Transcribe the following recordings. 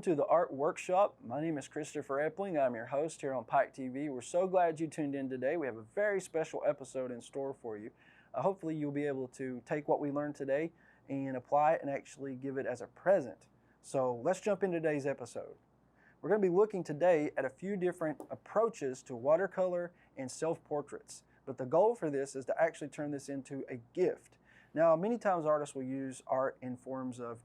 welcome to the Art Workshop. My name is Christopher Epling. I'm your host here on Pike TV. We're so glad you tuned in today. We have a very special episode in store for you. Hopefully you'll be able to take what we learned today and apply it and actually give it as a present. So let's jump into today's episode. We're going to be looking today at a few different approaches to watercolor and self-portraits. But the goal for this is to actually turn this into a gift. Now, many times artists will use art in forms of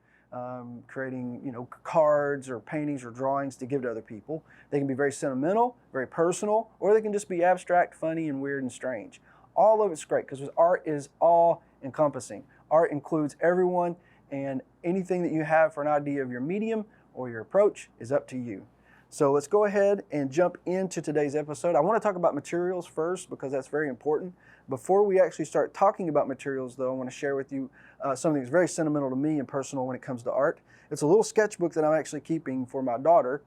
creating, cards or paintings or drawings to give to other people. They can be very sentimental, very personal, or they can just be abstract, funny, and weird and strange. All of it's great because art is all encompassing. Art includes everyone, and anything that you have for an idea of your medium or your approach is up to you. So let's go ahead and jump into today's episode. I want to talk about materials first because that's very important. Before we actually start talking about materials, though, I want to share with you something that's very sentimental to me and personal when it comes to art. It's a little sketchbook that I'm actually keeping for my daughter,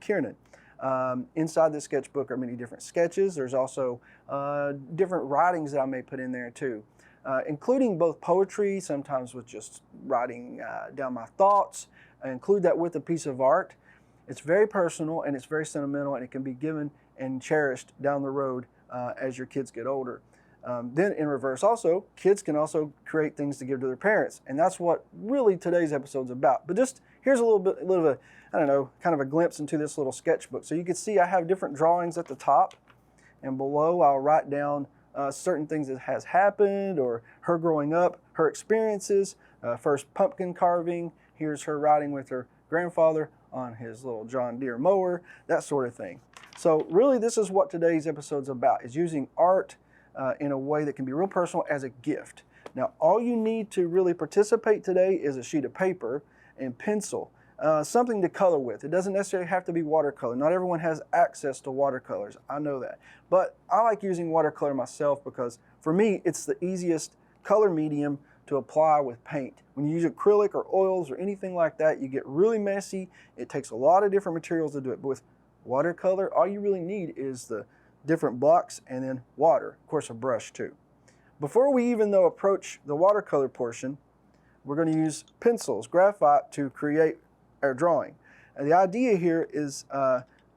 Kieran. Inside this sketchbook are many different sketches. There's also different writings that I may put in there too, including both poetry, sometimes with just writing down my thoughts. I include that with a piece of art. It's very personal and it's very sentimental, and it can be given and cherished down the road as your kids get older. Then in reverse also, kids can also create things to give to their parents, and that's what really today's episode's about. But just here's a little of a, kind of a glimpse into this little sketchbook. So you can see I have different drawings at the top, and below I'll write down certain things that has happened, or her growing up, her experiences, first pumpkin carving, here's her riding with her grandfather on his little John Deere mower, that sort of thing. So really this is what today's episode's about, is using art in a way that can be real personal as a gift. Now all you need to really participate today is a sheet of paper and pencil, something to color with. It doesn't necessarily have to be watercolor. Not everyone has access to watercolors, I know that. But I like using watercolor myself because for me it's the easiest color medium to apply with paint. When you use acrylic or oils or anything like that, you get really messy. It takes a lot of different materials to do it. But with watercolor, all you really need is the different blocks and then water, of course a brush too. Before we even though approach the watercolor portion, we're going to use pencils, graphite, to create our drawing. And the idea here is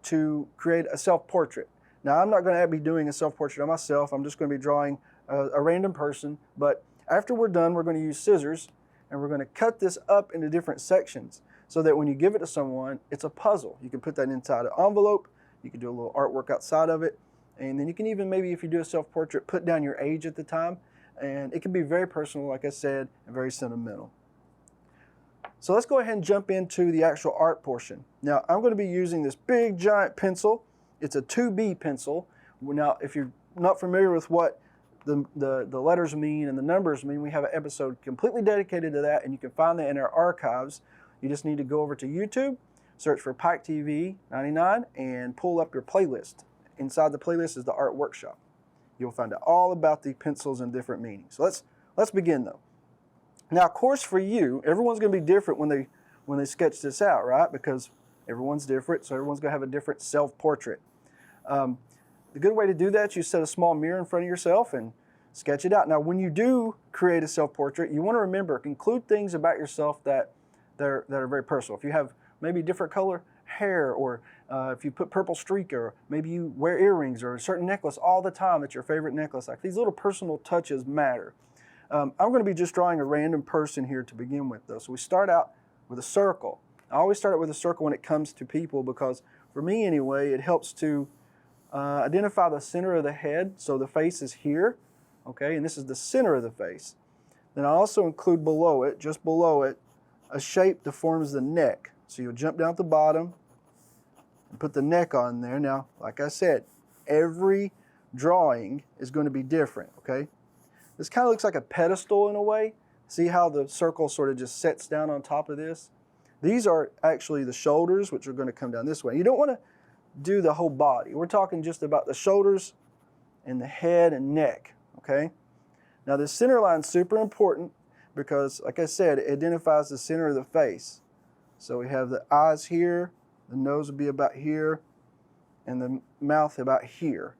to create a self-portrait. Now I'm not going to be doing a self-portrait of myself. I'm just going to be drawing a random person, but after we're done, we're going to use scissors and we're going to cut this up into different sections so that when you give it to someone, it's a puzzle. You can put that inside an envelope, you can do a little artwork outside of it, and then you can even, maybe if you do a self-portrait, put down your age at the time, and it can be very personal, like I said, and very sentimental. So let's go ahead and jump into the actual art portion. Now I'm going to be using this big giant pencil. It's a 2B pencil. Now if you're not familiar with what the letters mean and the numbers mean, we have an episode completely dedicated to that, and you can find that in our archives. You just need to go over to YouTube, search for Pike TV 99, and pull up your playlist. Inside the playlist is the Art Workshop. You'll find out all about the pencils and different meanings. So let's begin though. Now of course for you, everyone's going to be different when they sketch this out, right? Because everyone's different, so everyone's going to have a different self-portrait. The good way to do that, you set a small mirror in front of yourself and sketch it out. Now, when you do create a self-portrait, you want to remember, include things about yourself that are very personal. If you have maybe different color hair, or if you put purple streak, or maybe you wear earrings or a certain necklace all the time, that's your favorite necklace. Like, these little personal touches matter. I'm going to be just drawing a random person here to begin with, though. So we start out with a circle. I always start out with a circle when it comes to people because, for me anyway, it helps to identify the center of the head. So the face is here, okay, and this is the center of the face. Then I also include below it, just below it, a shape that forms the neck. So you'll jump down at the bottom and put the neck on there. Now, like I said, every drawing is going to be different, okay? This kind of looks like a pedestal in a way. See how the circle sort of just sets down on top of this? These are actually the shoulders, which are going to come down this way. You don't want to do the whole body. We're talking just about the shoulders and the head and neck, okay? Now the center line is super important because, like I said, it identifies the center of the face. So we have the eyes here, the nose will be about here, and the mouth about here.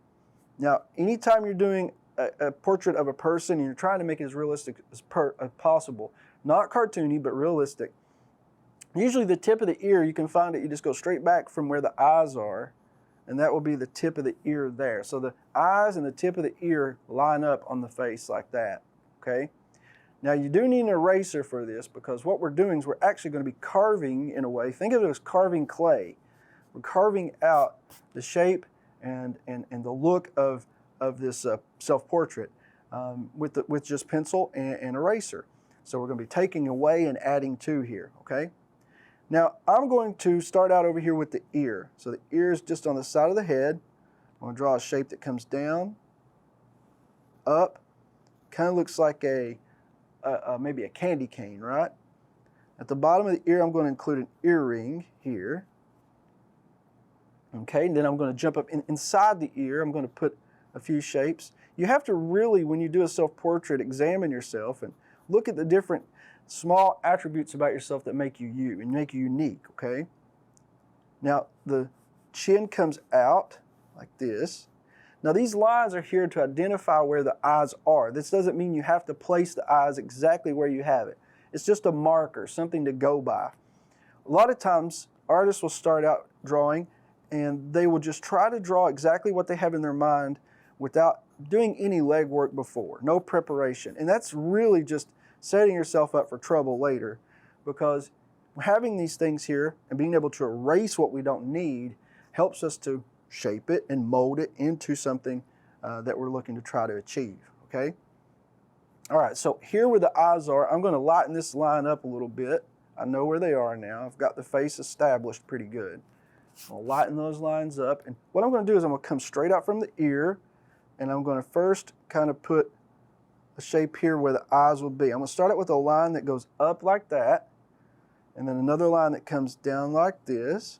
Now, anytime you're doing a portrait of a person and you're trying to make it as realistic as possible, not cartoony, but realistic, Usually the tip of the ear, you can find it, you just go straight back from where the eyes are, and that will be the tip of the ear there. So the eyes and the tip of the ear line up on the face like that, okay? Now you do need an eraser for this, because what we're doing is we're actually going to be carving in a way. Think of it as carving clay. We're carving out the shape and the look of this self-portrait with just pencil and eraser. So we're going to be taking away and adding to here, okay? Now, I'm going to start out over here with the ear. So the ear is just on the side of the head. I'm going to draw a shape that comes down, up, kind of looks like maybe a candy cane, right? At the bottom of the ear, I'm going to include an earring here. Okay, and then I'm going to jump up inside the ear. I'm going to put a few shapes. You have to really, when you do a self-portrait, examine yourself and look at the different small attributes about yourself that make you you and make you unique, okay? Now, the chin comes out like this. Now, these lines are here to identify where the eyes are. This doesn't mean you have to place the eyes exactly where you have it. It's just a marker, something to go by. A lot of times, artists will start out drawing and they will just try to draw exactly what they have in their mind without doing any legwork before, no preparation. And that's really just setting yourself up for trouble later, because having these things here and being able to erase what we don't need helps us to shape it and mold it into something that we're looking to try to achieve, okay? All right, so here where the eyes are, I'm going to lighten this line up a little bit. I know where they are now. I've got the face established pretty good. I'll lighten those lines up, and what I'm going to do is I'm going to come straight out from the ear, and I'm going to first kind of put a shape here where the eyes will be. I'm going to start out with a line that goes up like that, and then another line that comes down like this,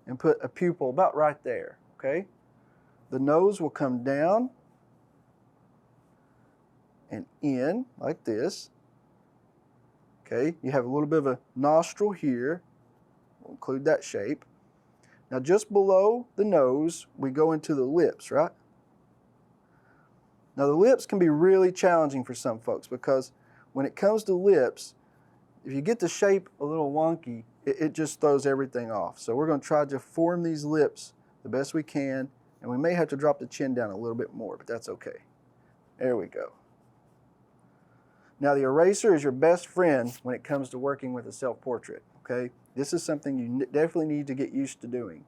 and put a pupil about right there, okay? The nose will come down and in like this, okay? You have a little bit of a nostril here. We'll include that shape. Now just below the nose, we go into the lips, right? Now the lips can be really challenging for some folks, because when it comes to lips, if you get the shape a little wonky, it just throws everything off. So we're going to try to form these lips the best we can, and we may have to drop the chin down a little bit more, but that's okay. There we go. Now the eraser is your best friend when it comes to working with a self-portrait, okay? This is something you definitely need to get used to doing.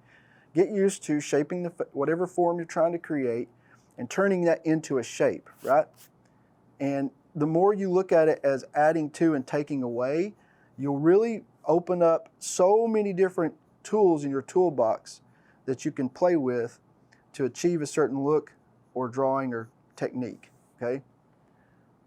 Get used to shaping whatever form you're trying to create and turning that into a shape, right? And the more you look at it as adding to and taking away, you'll really open up so many different tools in your toolbox that you can play with to achieve a certain look or drawing or technique, okay?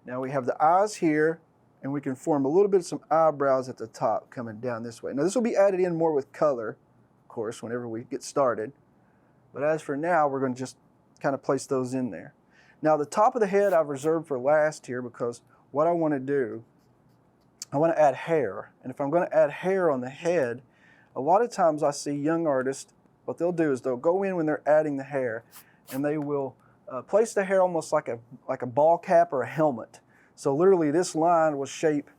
Now we have the eyes here, and we can form a little bit of some eyebrows at the top coming down this way. Now this will be added in more with color, of course, whenever we get started. But as for now, we're going to just kind of place those in there. Now the top of the head I've reserved for last here, because what I want to do, I want to add hair. And if I'm going to add hair on the head, a lot of times I see young artists, what they'll do is they'll go in when they're adding the hair, and they will place the hair almost like a ball cap or a helmet. So literally this line will shape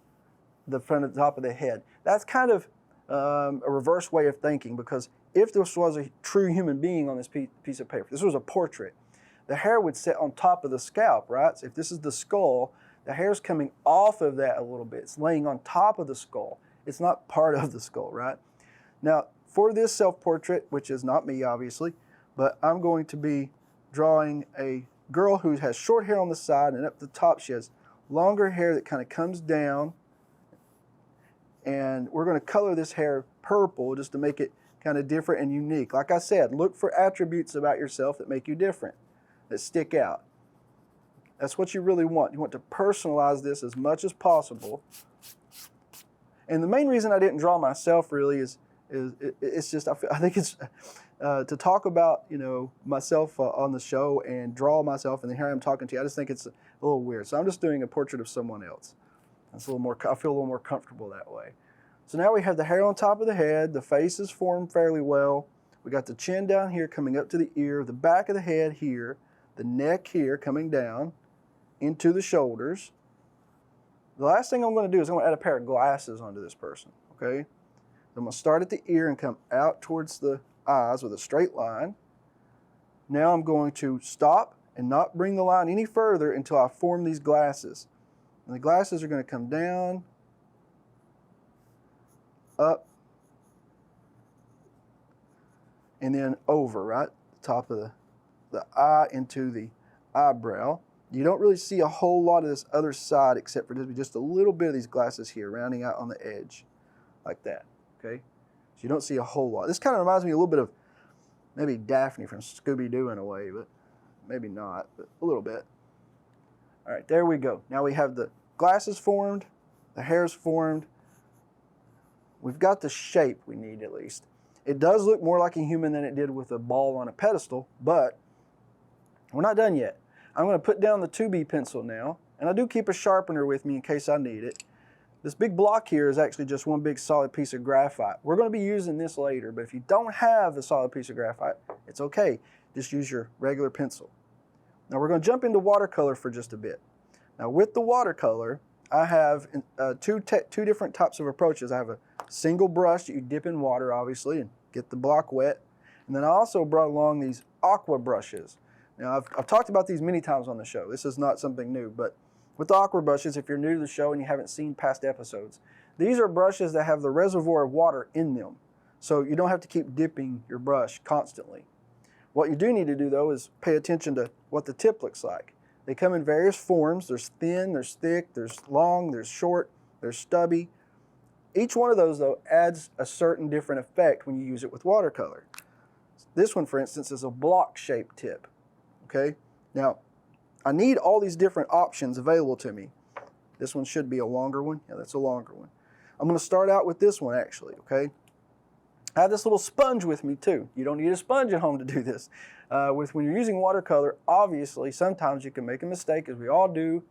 the front of the top of the head. That's kind of a reverse way of thinking, because if this was a true human being on this piece of paper, this was a portrait, the hair would sit on top of the scalp, right? So if this is the skull, the hair's coming off of that a little bit. It's laying on top of the skull. It's not part of the skull, right? Now, for this self-portrait, which is not me, obviously, but I'm going to be drawing a girl who has short hair on the side, and up the top she has longer hair that kind of comes down, and we're going to color this hair purple just to make it kind of different and unique. Like I said, look for attributes about yourself that make you different, that stick out. That's what you really want. You want to personalize this as much as possible. And the main reason I didn't draw myself really is it's just, I think it's to talk about, you know, myself on the show and draw myself, and then here I'm talking to you. I just think it's a little weird. So I'm just doing a portrait of someone else. That's a little more, I feel a little more comfortable that way. So now we have the hair on top of the head. The face is formed fairly well. We got the chin down here coming up to the ear, the back of the head here, the neck here coming down into the shoulders. The last thing I'm going to do is I'm going to add a pair of glasses onto this person, okay? I'm going to start at the ear and come out towards the eyes with a straight line. Now I'm going to stop and not bring the line any further until I form these glasses. And the glasses are going to come down, up, and then over, right? The top of the eye into the eyebrow. You don't really see a whole lot of this other side except for just a little bit of these glasses here, rounding out on the edge, like that, okay? So you don't see a whole lot. This kind of reminds me a little bit of maybe Daphne from Scooby-Doo in a way, but maybe not, but a little bit. All right, there we go. Now we have the glasses formed, the hair's formed. We've got the shape we need at least. It does look more like a human than it did with a ball on a pedestal, but we're not done yet. I'm going to put down the 2B pencil now, and I do keep a sharpener with me in case I need it. This big block here is actually just one big solid piece of graphite. We're going to be using this later, but if you don't have the solid piece of graphite, it's okay. Just use your regular pencil. Now we're going to jump into watercolor for just a bit. Now with the watercolor, I have two different types of approaches. I have a single brush that you dip in water, obviously, and get the block wet. And then I also brought along these aqua brushes. Now I've talked about these many times on the show. This is not something new, but with the aqua brushes, if you're new to the show and you haven't seen past episodes, these are brushes that have the reservoir of water in them. So you don't have to keep dipping your brush constantly. What you do need to do though is pay attention to what the tip looks like. They come in various forms. There's thin, there's thick, there's long, there's short, there's stubby. Each one of those though adds a certain different effect when you use it with watercolor. This one, for instance, is a block-shaped tip, okay? Now, I need all these different options available to me. This one should be a longer one. Yeah, that's a longer one. I'm going to start out with this one actually, okay? I have this little sponge with me too. You don't need a sponge at home to do this. When you're using watercolor, obviously, sometimes you can make a mistake, as we all do,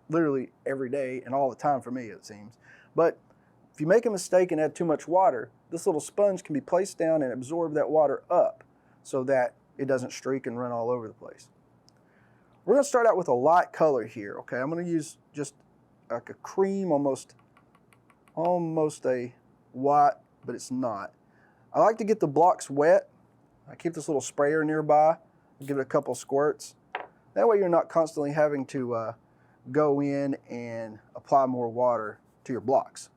literally every day and all the time for me, it seems. But if you make a mistake and add too much water, this little sponge can be placed down and absorb that water up so that it doesn't streak and run all over the place. We're going to start out with a light color here, okay? I'm going to use just like a cream, almost a white, but it's not. I like to get the blocks wet. I keep this little sprayer nearby, give it a couple squirts. That way you're not constantly having to go in and apply more water to your blocks.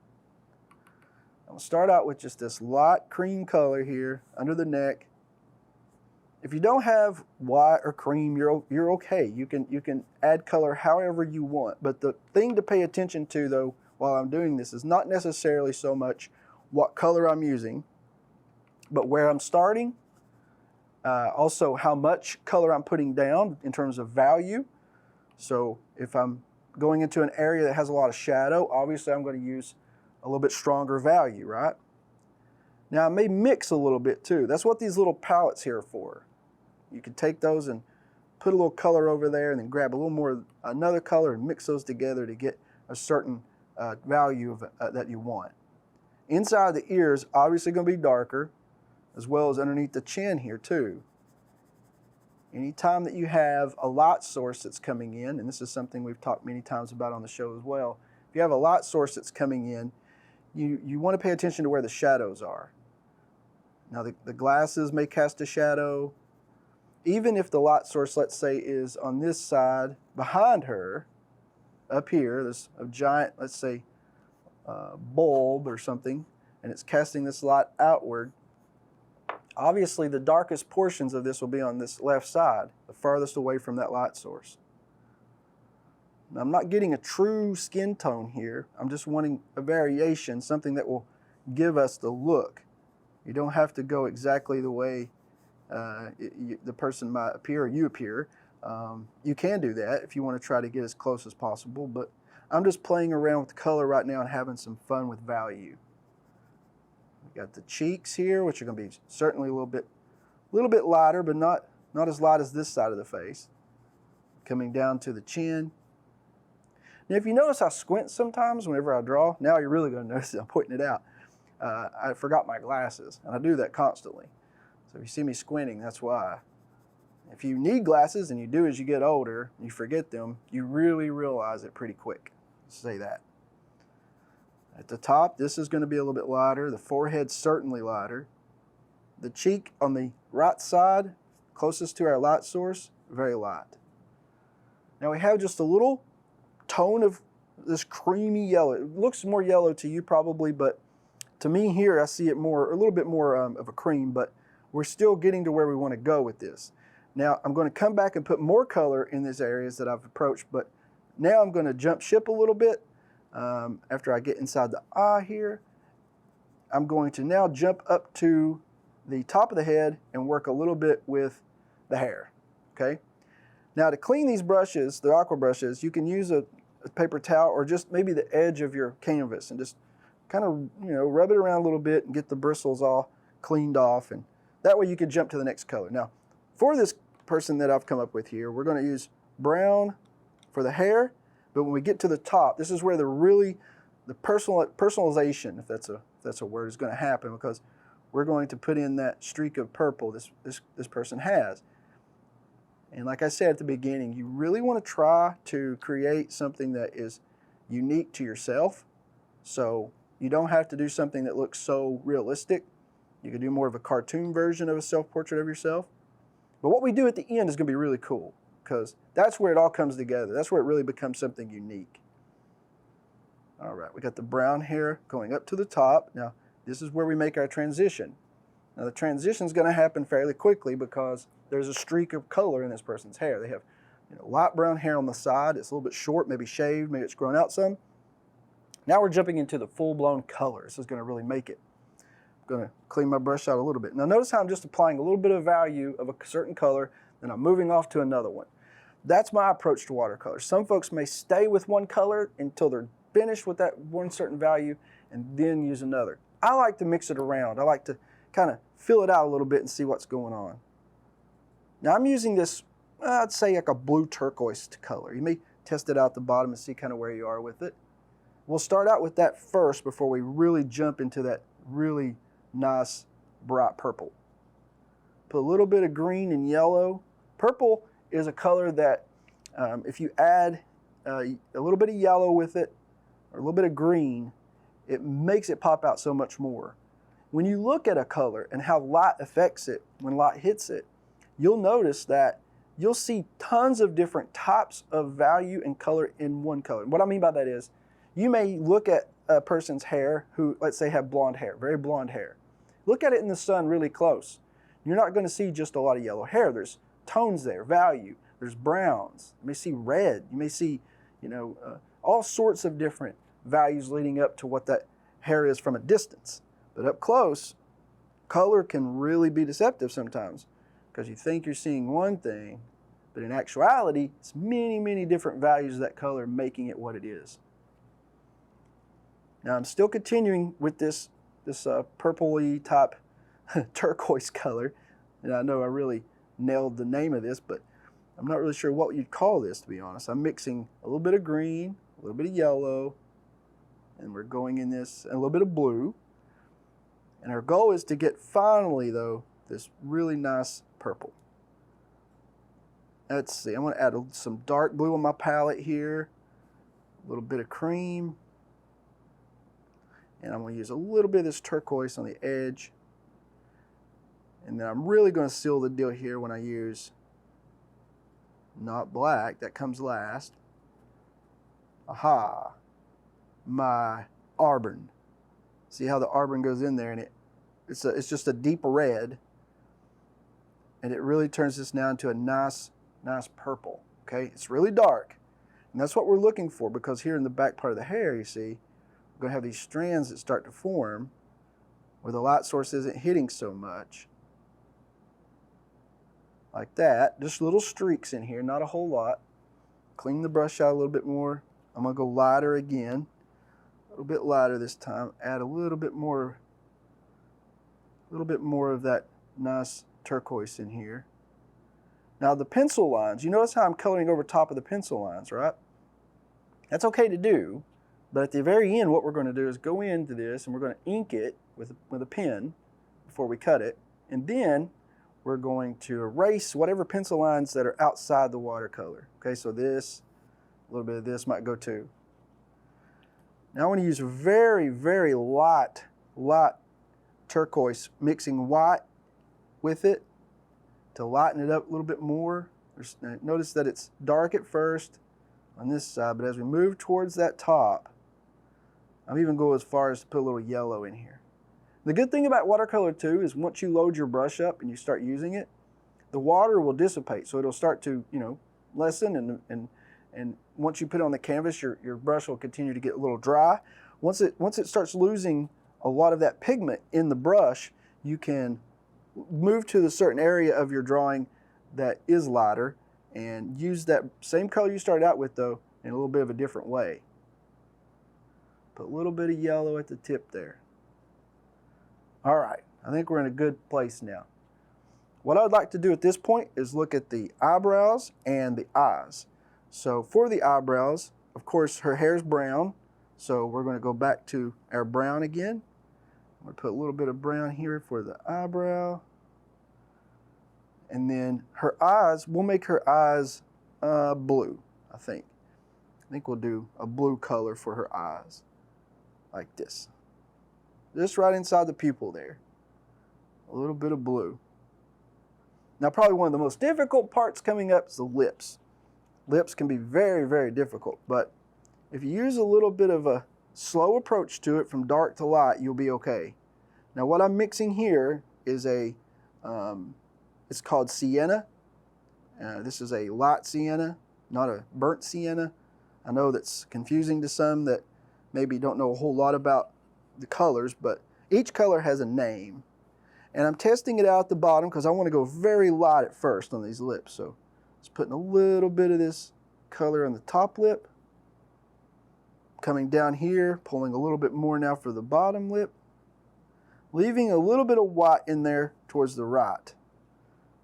I'm going to start out with just this light cream color here under the neck. If you don't have white or cream, you're okay. You can add color however you want. But the thing to pay attention to, though, while I'm doing this is not necessarily so much what color I'm using, but where I'm starting. Also, how much color I'm putting down in terms of value. So if I'm going into an area that has a lot of shadow, obviously I'm going to use a little bit stronger value, right? Now I may mix a little bit too. That's what these little palettes here are for. You can take those and put a little color over there and then grab a little more, another color, and mix those together to get a certain value of, that you want. Inside the ears, obviously going to be darker, as well as underneath the chin here too. Anytime that you have a light source that's coming in, and this is something we've talked many times about on the show as well, if you have a light source that's coming in, you want to pay attention to where the shadows are. Now the glasses may cast a shadow. Even if the light source, let's say, is on this side behind her, up here, there's a giant, let's say, bulb or something, and it's casting this light outward. Obviously, the darkest portions of this will be on this left side, the farthest away from that light source. Now, I'm not getting a true skin tone here. I'm just wanting a variation, something that will give us the look. You don't have to go exactly the way the person might appear or you appear. You can do that if you want to try to get as close as possible, but I'm just playing around with the color right now and having some fun with value. We've got the cheeks here, which are going to be certainly a little bit lighter, but not as light as this side of the face. Coming down to the chin. Now, if you notice I squint sometimes whenever I draw, now you're really going to notice that I'm pointing it out. I forgot my glasses, and I do that constantly. So if you see me squinting, that's why. If you need glasses, and you do as you get older, you forget them, you really realize it pretty quick. Let's say that. At the top, this is going to be a little bit lighter. The forehead certainly lighter. The cheek on the right side, closest to our light source, very light. Now we have just a little tone of this creamy yellow. It looks more yellow to you probably, but to me here I see it more, a little bit more of a cream, but we're still getting to where we want to go with this. Now I'm going to come back and put more color in these areas that I've approached, but now I'm going to jump ship a little bit. After I get inside the eye here, I'm going to now jump up to the top of the head and work a little bit with the hair, okay? Now to clean these brushes, the aqua brushes, you can use a paper towel or just maybe the edge of your canvas and just kind of, rub it around a little bit and get the bristles all cleaned off, and that way you can jump to the next color. Now, for this person that I've come up with here, we're going to use brown for the hair, but when we get to the top, this is where the personalization, if that's a word, is going to happen, because we're going to put in that streak of purple this person has. And like I said at the beginning, you really want to try to create something that is unique to yourself. So you don't have to do something that looks so realistic. You can do more of a cartoon version of a self-portrait of yourself. But what we do at the end is going to be really cool, because that's where it all comes together. That's where it really becomes something unique. All right, we got the brown hair going up to the top. Now, this is where we make our transition. Now, the transition is going to happen fairly quickly because there's a streak of color in this person's hair. They have light brown hair on the side. It's a little bit short, maybe shaved, maybe it's grown out some. Now we're jumping into the full-blown color. This is going to really make it. I'm going to clean my brush out a little bit. Now notice how I'm just applying a little bit of value of a certain color, then I'm moving off to another one. That's my approach to watercolor. Some folks may stay with one color until they're finished with that one certain value and then use another. I like to mix it around. I like to kind of fill it out a little bit and see what's going on. Now I'm using this, I'd say like a blue turquoise color. You may test it out the bottom and see kind of where you are with it. We'll start out with that first before we really jump into that really nice bright purple. Put a little bit of green and yellow. Purple is a color that if you add a little bit of yellow with it or a little bit of green, it makes it pop out so much more. When you look at a color and how light affects it when light hits it, you'll notice that you'll see tons of different types of value and color in one color. What I mean by that is, you may look at a person's hair who, let's say, have blonde hair, very blonde hair. Look at it in the sun really close. You're not going to see just a lot of yellow hair. There's tones there, value. There's browns. You may see red. You may see, all sorts of different values leading up to what that hair is from a distance. But up close, color can really be deceptive sometimes, because you think you're seeing one thing, but in actuality, it's many, many different values of that color making it what it is. Now I'm still continuing with this purpley type turquoise color, and I know I really nailed the name of this, but I'm not really sure what you'd call this, to be honest. I'm mixing a little bit of green, a little bit of yellow, and we're going in this, and a little bit of blue. And our goal is to get finally, though, this really nice purple. Let's see, I'm going to add some dark blue on my palette here, a little bit of cream, and I'm going to use a little bit of this turquoise on the edge. And then I'm really going to seal the deal here when I use not black, that comes last. Aha, my auburn. See how the auburn goes in there, and it's just a deep red, and it really turns this now into a nice purple. Okay, it's really dark, and that's what we're looking for, because here in the back part of the hair, you see, we're going to have these strands that start to form where the light source isn't hitting so much. Like that, just little streaks in here, not a whole lot. Clean the brush out a little bit more. I'm going to go lighter again, a little bit lighter this time. Add a little bit more of that nice turquoise in here. Now the pencil lines, you notice how I'm coloring over top of the pencil lines, right? That's okay to do, but at the very end what we're going to do is go into this and we're going to ink it with a pen before we cut it, and then we're going to erase whatever pencil lines that are outside the watercolor. Okay, so this, a little bit of this might go too. Now I want to use a very, very light turquoise, mixing white with it to lighten it up a little bit more. Notice that it's dark at first on this side, but as we move towards that top, I'm even going as far as to put a little yellow in here. The good thing about watercolor too is once you load your brush up and you start using it, the water will dissipate, so it'll start to, lessen, and once you put it on the canvas, your brush will continue to get a little dry. Once it starts losing a lot of that pigment in the brush, you can move to the certain area of your drawing that is lighter and use that same color you started out with, though, in a little bit of a different way. Put a little bit of yellow at the tip there. All right, I think we're in a good place now. What I'd like to do at this point is look at the eyebrows and the eyes. So for the eyebrows, of course, her hair's brown, so we're going to go back to our brown again. I'm going to put a little bit of brown here for the eyebrow. And then her eyes, we'll make her eyes blue, I think. I think we'll do a blue color for her eyes, like this. Just right inside the pupil there. A little bit of blue. Now, probably one of the most difficult parts coming up is the lips. Lips can be very, very difficult, but if you use a little bit of a slow approach to it from dark to light, you'll be okay. Now, what I'm mixing here is it's called sienna. This is a light sienna, not a burnt sienna. I know that's confusing to some that maybe don't know a whole lot about the colors, but each color has a name. And I'm testing it out at the bottom because I want to go very light at first on these lips. So just putting a little bit of this color on the top lip. Coming down here, pulling a little bit more now for the bottom lip. Leaving a little bit of white in there towards the right.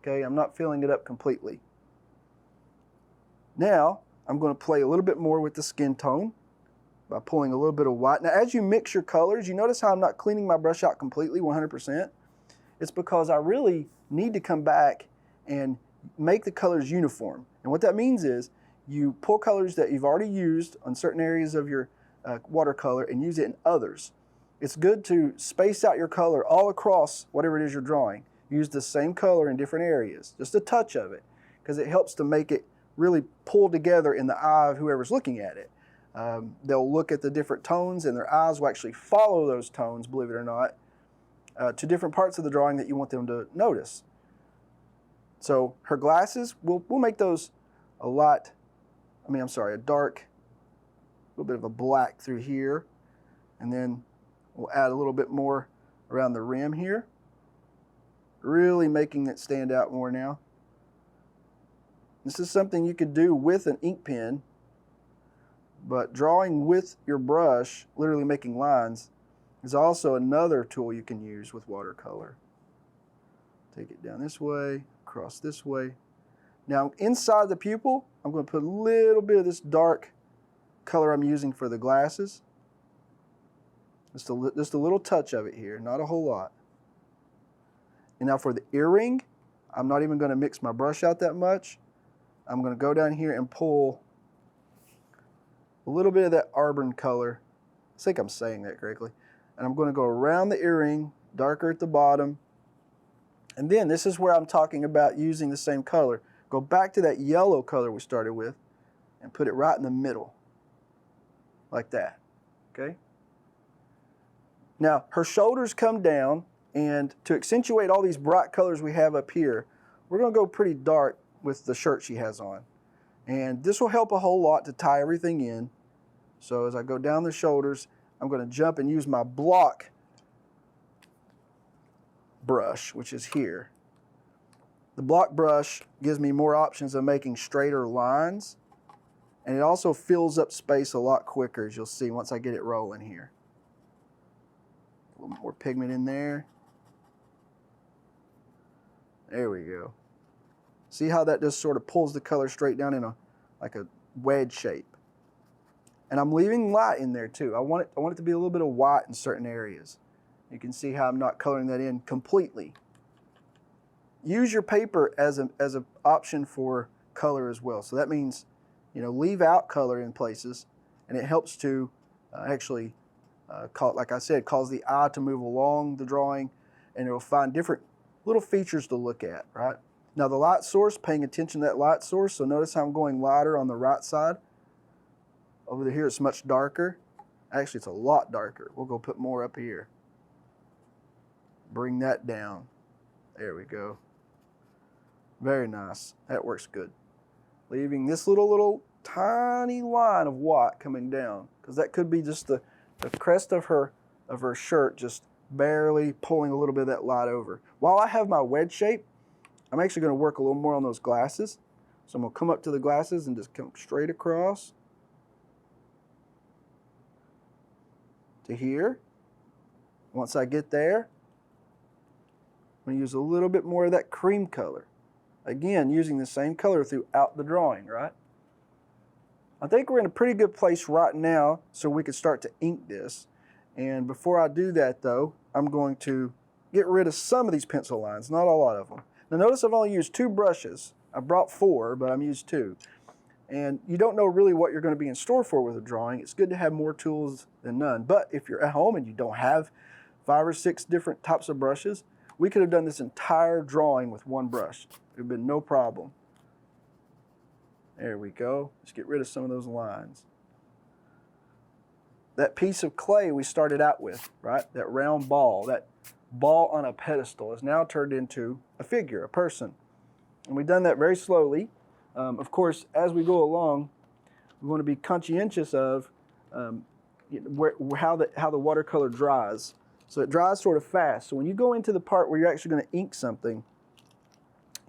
Okay, I'm not filling it up completely. Now, I'm going to play a little bit more with the skin tone by pulling a little bit of white. Now, as you mix your colors, you notice how I'm not cleaning my brush out completely, 100%. It's because I really need to come back and make the colors uniform. And what that means is you pull colors that you've already used on certain areas of your watercolor and use it in others. It's good to space out your color all across whatever it is you're drawing. Use the same color in different areas, just a touch of it, because it helps to make it really pull together in the eye of whoever's looking at it. They'll look at the different tones and their eyes will actually follow those tones, believe it or not, to different parts of the drawing that you want them to notice. So her glasses, we'll make those a dark, a little bit of a black through here, and then we'll add a little bit more around the rim here, really making it stand out more now. This is something you could do with an ink pen, but drawing with your brush, literally making lines, is also another tool you can use with watercolor. Take it down this way, across this way. Now inside the pupil, I'm going to put a little bit of this dark color I'm using for the glasses. Just a little touch of it here, not a whole lot. And now for the earring, I'm not even going to mix my brush out that much. I'm going to go down here and pull a little bit of that auburn color. I think I'm saying that correctly. And I'm going to go around the earring, darker at the bottom. And then this is where I'm talking about using the same color. Go back to that yellow color we started with and put it right in the middle, like that, okay? Now, her shoulders come down, and to accentuate all these bright colors we have up here, we're going to go pretty dark with the shirt she has on. And this will help a whole lot to tie everything in. So as I go down the shoulders, I'm going to jump and use my block brush, which is here. The block brush gives me more options of making straighter lines, and it also fills up space a lot quicker, as you'll see once I get it rolling here. A little more pigment in there. There we go. See how that just sort of pulls the color straight down in like a wedge shape. And I'm leaving light in there too. I want it to be a little bit of white in certain areas. You can see how I'm not coloring that in completely. Use your paper as an option for color as well. So that means, leave out color in places, and it helps to actually, like I said, cause the eye to move along the drawing, and it will find different little features to look at, right? Now the light source, paying attention to that light source, so notice how I'm going lighter on the right side. Over here it's much darker. Actually, it's a lot darker. We'll go put more up here. Bring that down. There we go. Very nice. That works good. Leaving this little tiny line of white coming down, because that could be just the crest of her shirt just barely pulling a little bit of that light over. While I have my wedge shape, I'm actually going to work a little more on those glasses. So I'm going to come up to the glasses and just come straight across to here. Once I get there, I'm going to use a little bit more of that cream color. Again, using the same color throughout the drawing, right? I think we're in a pretty good place right now so we can start to ink this. And before I do that though, I'm going to get rid of some of these pencil lines, not a lot of them. Now notice I've only used 2 brushes. I brought 4, but I'm used 2. And you don't know really what you're going to be in store for with a drawing. It's good to have more tools than none. But if you're at home and you don't have 5 or 6 different types of brushes, we could have done this entire drawing with 1 brush. It would have been no problem. There we go. Let's get rid of some of those lines. That piece of clay we started out with, right? That round ball, that ball on a pedestal is now turned into a figure, a person. And we've done that very slowly. Of course, as we go along, we want to be conscientious of how the watercolor dries. So it dries sort of fast. So when you go into the part where you're actually going to ink something,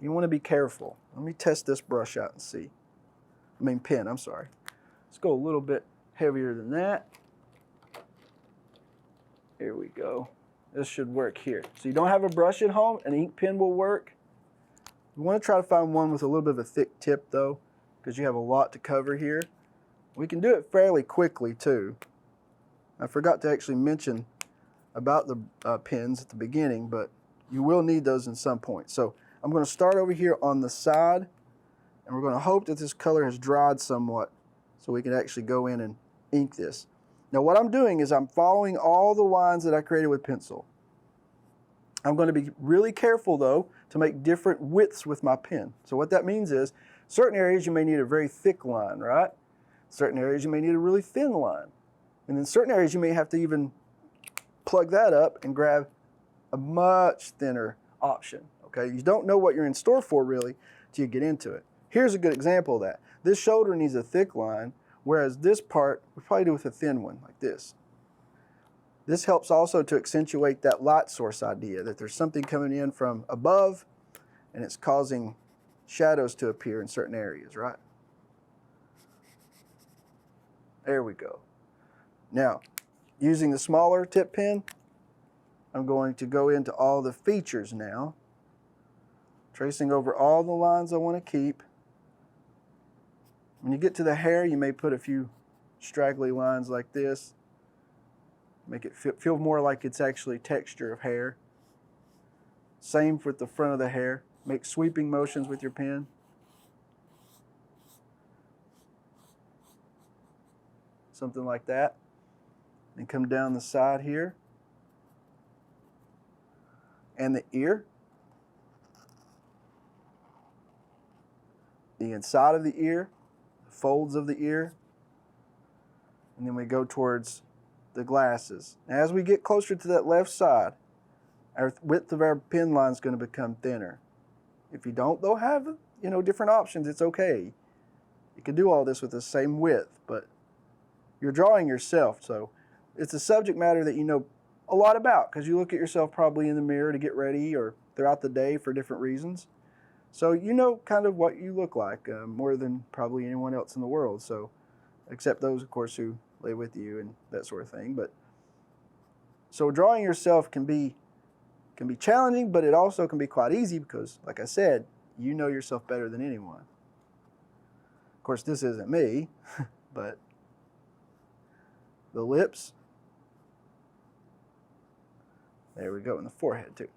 you want to be careful. Let me test this brush out and see. Pen, I'm sorry. Let's go a little bit heavier than that. Here we go. This should work here. So you don't have a brush at home, an ink pen will work. You want to try to find one with a little bit of a thick tip though, because you have a lot to cover here. We can do it fairly quickly too. I forgot to actually mention about the pens at the beginning, but you will need those in some point. So I'm going to start over here on the side, and we're going to hope that this color has dried somewhat so we can actually go in and ink this. Now what I'm doing is I'm following all the lines that I created with pencil. I'm going to be really careful though to make different widths with my pen. So what that means is certain areas you may need a very thick line, right? Certain areas you may need a really thin line. And in certain areas you may have to even plug that up and grab a much thinner option. Okay, you don't know what you're in store for really till you get into it. Here's a good example of that. This shoulder needs a thick line, whereas this part we probably do with a thin one like this. This helps also to accentuate that light source idea, that there's something coming in from above and it's causing shadows to appear in certain areas, right? There we go. Now, using the smaller tip pen, I'm going to go into all the features now, tracing over all the lines I want to keep. When you get to the hair, you may put a few straggly lines like this. Make it feel more like it's actually texture of hair. Same with the front of the hair. Make sweeping motions with your pen. Something like that. And come down the side here. And the ear. The inside of the ear. The folds of the ear. And then we go towards the glasses. As we get closer to that left side, our width of our pen line is going to become thinner. If you don't, though, have different options, it's okay. You can do all this with the same width, but you're drawing yourself, so it's a subject matter that you know a lot about because you look at yourself probably in the mirror to get ready or throughout the day for different reasons. So you know kind of what you look like more than probably anyone else in the world. So, except those, of course, who live with you and that sort of thing. But so drawing yourself can be challenging, but it also can be quite easy because, like I said, you know yourself better than anyone. Of course, this isn't me, but the lips. There we go, and the forehead too.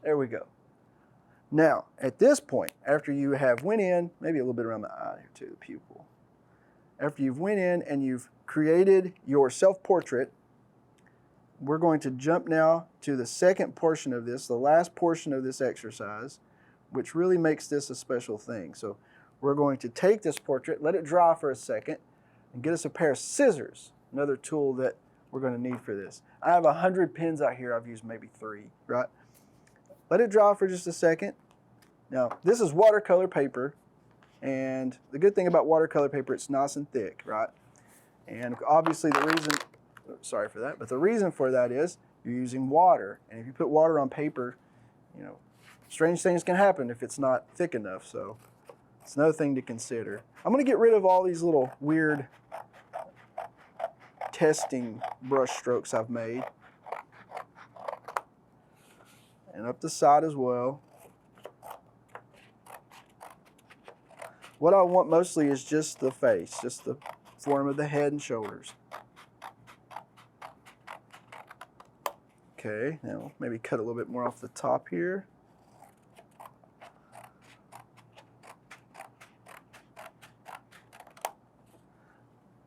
There we go. Now, at this point, after you have went in, maybe a little bit around the eye here too, the pupil. after you've went in and you've created your self-portrait, we're going to jump now to the second portion of this, the last portion of this exercise, which really makes this a special thing. So we're going to take this portrait, let it dry for a second, and get us a pair of scissors, another tool that we're going to need for this. I have 100 pens out here. I've used maybe 3, right? Let it dry for just a second. Now, this is watercolor paper, and the good thing about watercolor paper, it's nice and thick, right? And obviously the reason, sorry for that, but the reason for that is you're using water. And if you put water on paper, you know, strange things can happen if it's not thick enough. So it's another thing to consider. I'm going to get rid of all these little weird testing brush strokes I've made. And up the side as well. What I want mostly is just the face, just the form of the head and shoulders. Okay, now maybe cut a little bit more off the top here.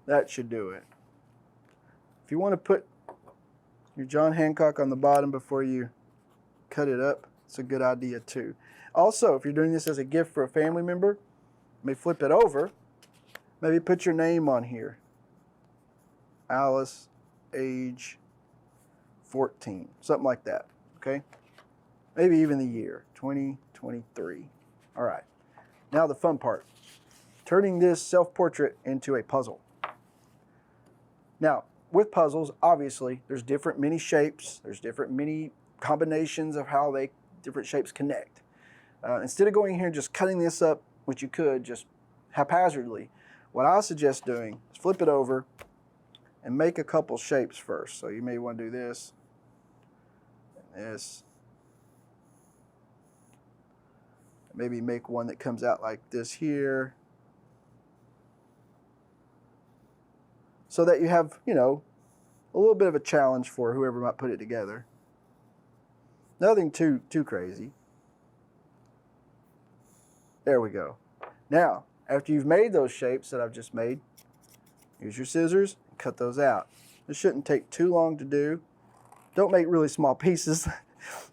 That should do it. If you want to put your John Hancock on the bottom before you cut it up, it's a good idea too. Also, if you're doing this as a gift for a family member, you may flip it over, maybe put your name on here. Alice, age 14, something like that, okay? Maybe even the year, 2023. All right, now the fun part, turning this self-portrait into a puzzle. Now, with puzzles, obviously, there's different many shapes, there's different many combinations of how different shapes connect. Instead of going here and just cutting this up, which you could just haphazardly, what I suggest doing is flip it over and make a couple shapes first. So you may want to do this and this. Maybe make one that comes out like this here. So that you have, you know, a little bit of a challenge for whoever might put it together. Nothing too crazy. There we go. Now, after you've made those shapes that I've just made, use your scissors and cut those out. This shouldn't take too long to do. Don't make really small pieces.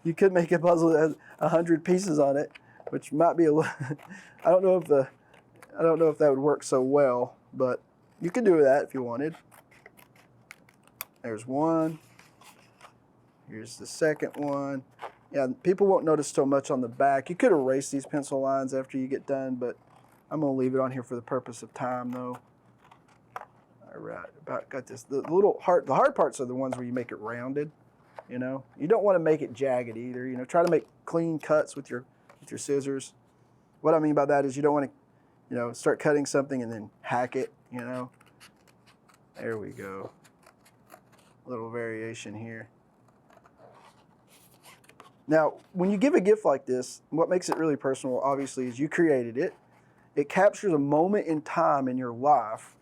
You could make a puzzle that has 100 pieces on it, which might be a little, I don't know if that would work so well, but you could do that if you wanted. There's one. Here's the second one. Yeah, people won't notice so much on the back. You could erase these pencil lines after you get done, but I'm going to leave it on here for the purpose of time, though. All right, about got this. The hard parts are the ones where you make it rounded. You know, you don't want to make it jagged either. You know, try to make clean cuts with your scissors. What I mean by that is you don't want to, you know, start cutting something and then hack it. You know, there we go. A little variation here. Now, when you give a gift like this, what makes it really personal, obviously, is you created it. It captures a moment in time in your life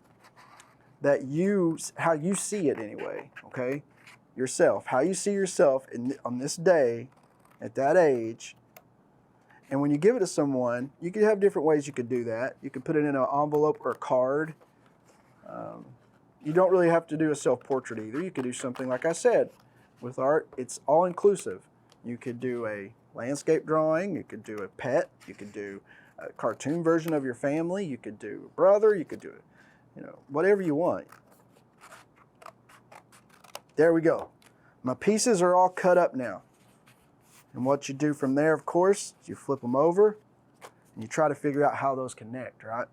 that how you see it anyway, okay? Yourself, how you see yourself on this day, at that age. And when you give it to someone, you could have different ways you could do that. You could put it in an envelope or a card. You don't really have to do a self-portrait either. You could do something, like I said, with art, it's all-inclusive. You could do a landscape drawing, you could do a pet, you could do a cartoon version of your family, you could do a brother, you could do, you know, whatever you want. There we go. My pieces are all cut up now. And what you do from there, of course, is you flip them over and you try to figure out how those connect, right?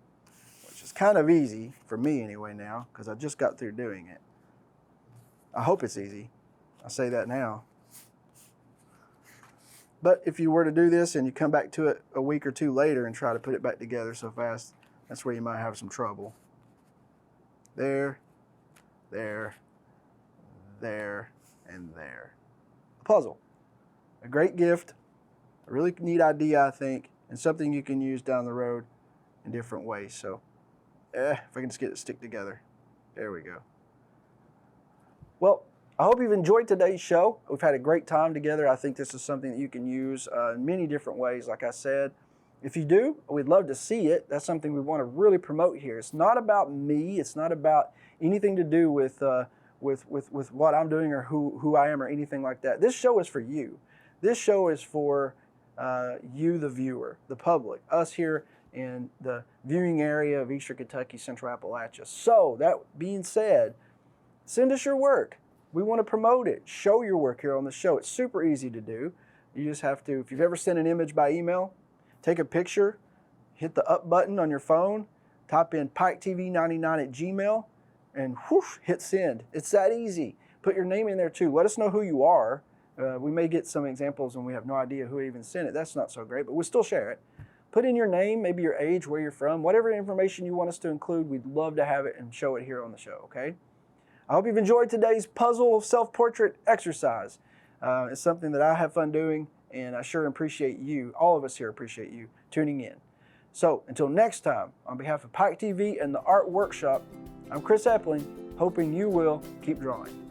Which is kind of easy, for me anyway now, because I just got through doing it. I hope it's easy. I say that now. But if you were to do this and you come back to it a week or two later and try to put it back together so fast, that's where you might have some trouble. There, there, there, and there. A puzzle. A great gift, a really neat idea, I think, and something you can use down the road in different ways. So, if I can just get it to stick together. There we go. Well, I hope you've enjoyed today's show. We've had a great time together. I think this is something that you can use in many different ways, like I said. If you do, we'd love to see it. That's something we want to really promote here. It's not about me. It's not about anything to do with what I'm doing or who I am or anything like that. This show is for you. This show is for you, the viewer, the public, us here in the viewing area of Eastern Kentucky, Central Appalachia. So that being said, send us your work. We want to promote it. Show your work here on the show. It's super easy to do. You just have to, if you've ever sent an image by email, take a picture, hit the up button on your phone, type in piketv99@gmail, and whoosh, hit send. It's that easy. Put your name in there too. Let us know who you are. We may get some examples and we have no idea who even sent it. That's not so great, but we'll still share it. Put in your name, maybe your age, where you're from, whatever information you want us to include. We'd love to have it and show it here on the show, okay? I hope you've enjoyed today's puzzle self-portrait exercise. It's something that I have fun doing, and I sure appreciate you, all of us here appreciate you tuning in. So until next time, on behalf of Pike TV and the Art Workshop, I'm Chris Epling, hoping you will keep drawing.